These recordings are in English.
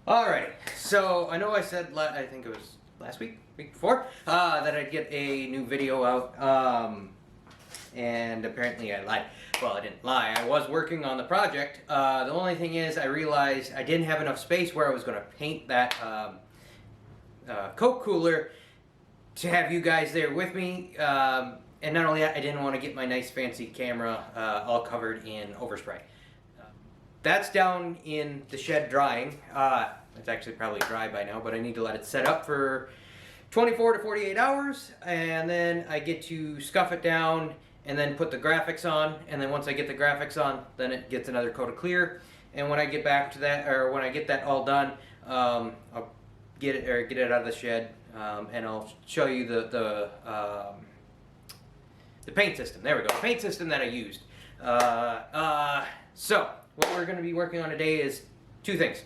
Alrighty, so I know I said, I think it was last week, week before, that I'd get a new video out, and apparently I lied. Well, I didn't lie, I was working on the project. The only thing is I realized I didn't have enough space where I was going to paint that Coke cooler to have you guys there with me. And not only that, I didn't want to get my nice fancy camera all covered in overspray. That's down in the shed drying. It's actually probably dry by now, but I need to let it set up for 24 to 48 hours, and then I get to scuff it down and then put the graphics on, and then once I get the graphics on, then it gets another coat of clear. And when I get back to that, or when I get that all done, I'll get it out of the shed, and I'll show you the paint system. There we go, the paint system that I used. So what we're going to be working on today is two things.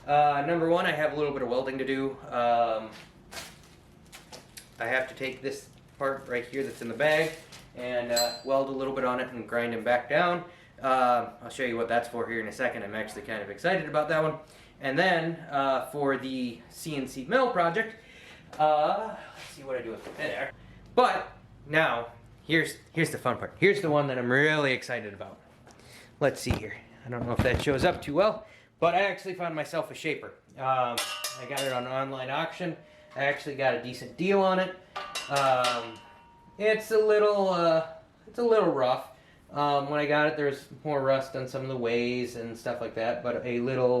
Number one, I have a little bit of welding to do. I have to take this part right here that's in the bag and weld a little bit on it and grind them back down. I'll show you what that's for here in a second. I'm actually kind of excited about that one. And then for the CNC mill project, let's see what I do with the there. But now, here's the fun part. Here's the one that I'm really excited about. Let's see here. I don't know if that shows up too well, but I actually found myself a shaper. I got it on an online auction. I actually got a decent deal on it. It's a little rough. When I got it, there's more rust on some of the ways and stuff like that, but a little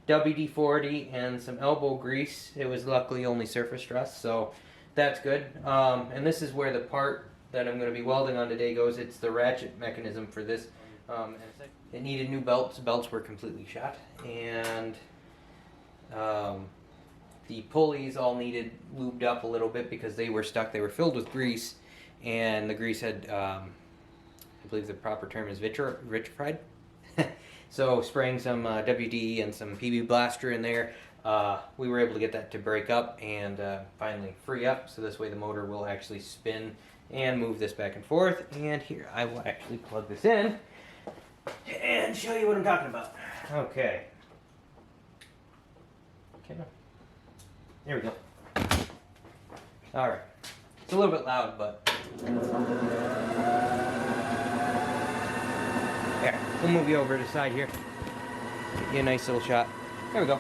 WD-40 and some elbow grease. It was luckily only surface rust, so that's good. And this is where the part that I'm going to be welding on today goes. It's the ratchet mechanism for this. It needed new belts. Belts were completely shot, and the pulleys all needed lubed up a little bit because they were stuck. They were filled with grease, and the grease had, I believe the proper term is vitrified. So spraying some WD and some PB Blaster in there, we were able to get that to break up and finally free up. So this way the motor will actually spin and move this back and forth. And here, I will actually plug this in and show you what I'm talking about. Okay. There we go. Alright. It's a little bit loud, but yeah, we'll move you over to the side here. Get you a nice little shot. There we go.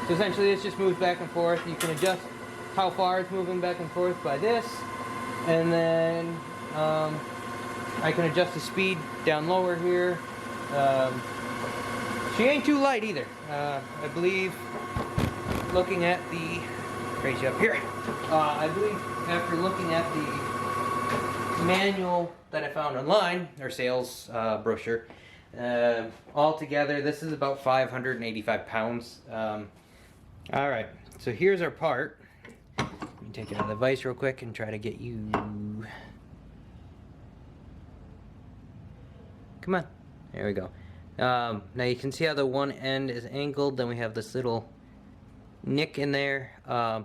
So essentially this just moves back and forth. You can adjust how far it's moving back and forth by this. And then I can adjust the speed down lower here. She ain't too light either. I believe, looking at the, raise you up here. I believe after looking at the manual that I found online, or sales brochure, altogether this is about 585 pounds. Alright, so here's our part. Let me take it out of the vise real quick and try to get you. Come on. There we go. Now you can see how the one end is angled. Then we have this little nick in there. So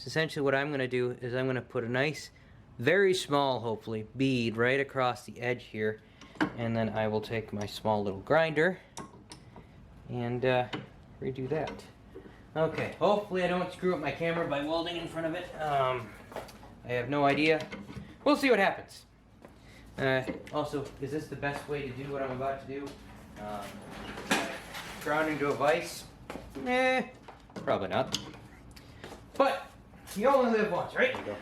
essentially what I'm going to do is I'm going to put a nice, very small, hopefully, bead right across the edge here. And then I will take my small little grinder and redo that. Okay, hopefully I don't screw up my camera by welding in front of it. I have no idea. We'll see what happens. Also, is this the best way to do what I'm about to do? Grounding to a vise? Probably not. But you only live once, right? There you go.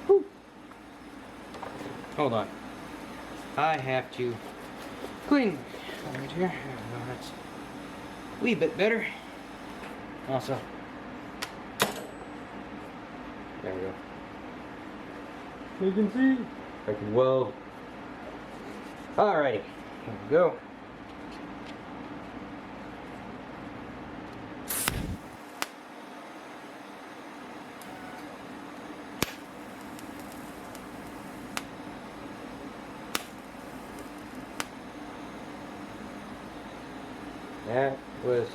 Whew. Hold on. I have to clean right here. That's a wee bit better. Also, there we go. You can see I can weld. Alrighty, here we go. That was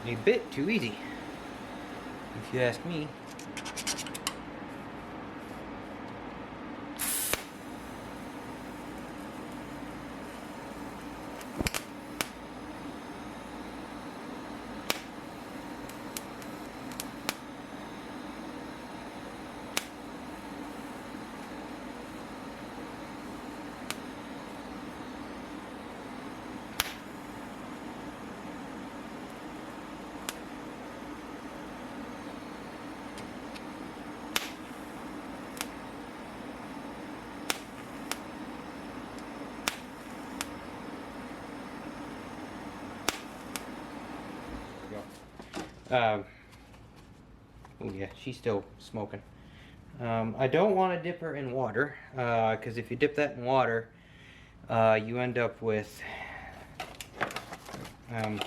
a bit too easy, if you ask me. Oh yeah, she's still smoking. I don't want to dip her in water, because if you dip that in water, you end up with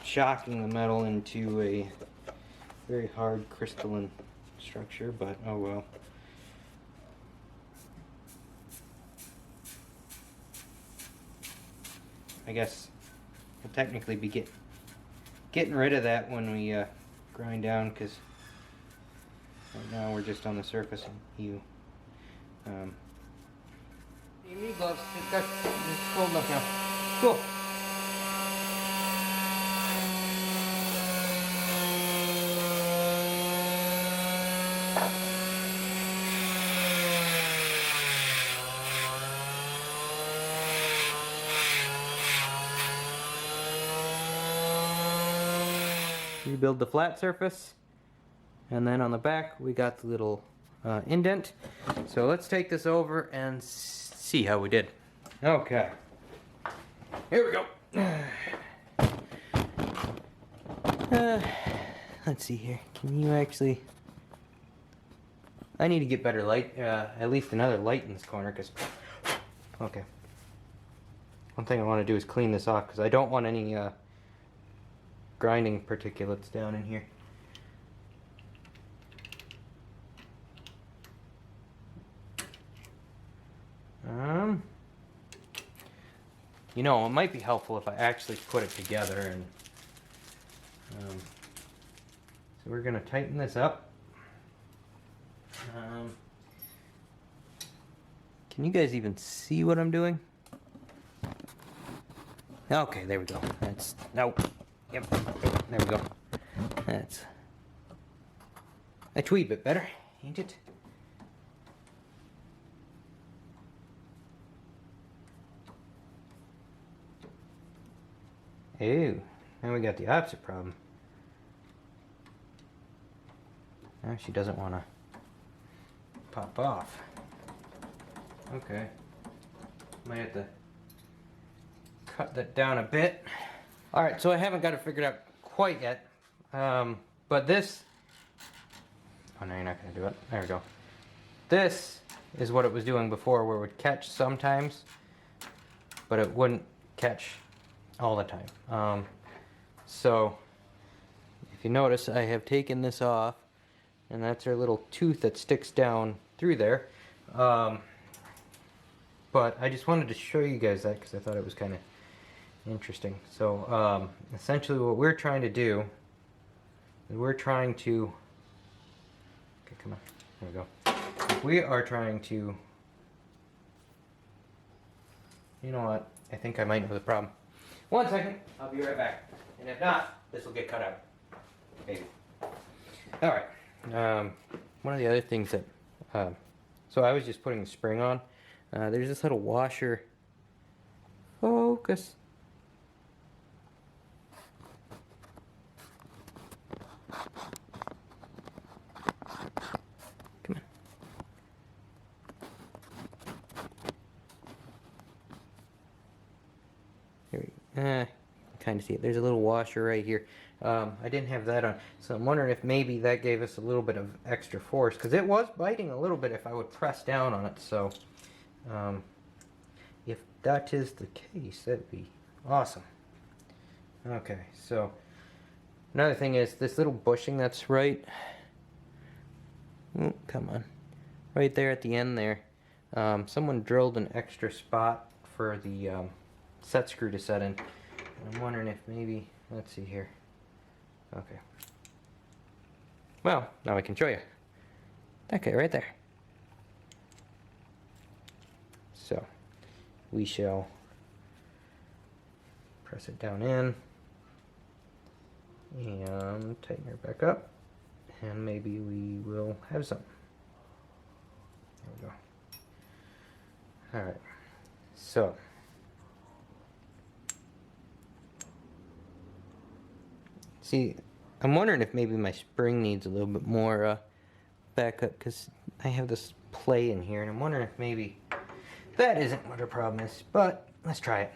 shocking the metal into a very hard crystalline structure, but oh well. I guess we'll technically be getting rid of that when we grind down, because right now we're just on the surface and you you need gloves. It's cold enough now. Cool. Rebuild the flat surface, and then on the back we got the little indent. So let's take this over and see how we did. Okay, here we go. Let's see here. Can you actually? I need to get better light, at least another light in this corner, because okay. One thing I want to do is clean this off, because I don't want any grinding particulates down in here. You know, it might be helpful if I actually put it together, and so we're gonna tighten this up. Can you guys even see what I'm doing? Okay, there we go. That's nope. Yep, there we go. That's a tweed bit better, ain't it? Ew, now we got the opposite problem. Now she doesn't want to pop off. Okay, might have to cut that down a bit. Alright, so I haven't got it figured out quite yet, but this, oh no, you're not going to do it. There we go. This is what it was doing before, where it would catch sometimes, but it wouldn't catch all the time. So if you notice, I have taken this off, and that's our little tooth that sticks down through there. But I just wanted to show you guys that, because I thought it was kind of interesting. So essentially what we're trying to do is we're trying to, okay, come on, there we go. We are trying to, you know what, I think I might know the problem. 1 second, I'll be right back. And if not, this will get cut out. Maybe. Alright. One of the other things that, so I was just putting the spring on. There's this little washer. Focus. Come on. Here we go. Kind of see it. There's a little washer right here. I didn't have that on, so I'm wondering if maybe that gave us a little bit of extra force, because it was biting a little bit if I would press down on it. So if that is the case, that'd be awesome. Okay, so another thing is this little bushing that's right, come on, right there at the end there. Someone drilled an extra spot for the set screw to set in. And I'm wondering if maybe, let's see here. Okay. Well, now I can show you. That guy right there. So, we shall press it down in and tighten her back up, and maybe we will have some. There we go. Alright, so see, I'm wondering if maybe my spring needs a little bit more backup, because I have this play in here, and I'm wondering if maybe that isn't what our problem is, but let's try it.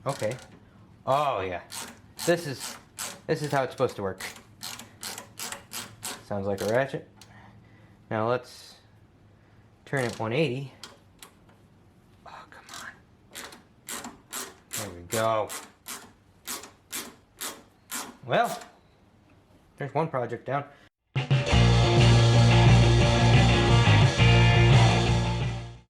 Okay. Oh yeah. This is how it's supposed to work. Sounds like a ratchet. Now let's turn it 180. Oh, come on. There we go. Well, there's one project down.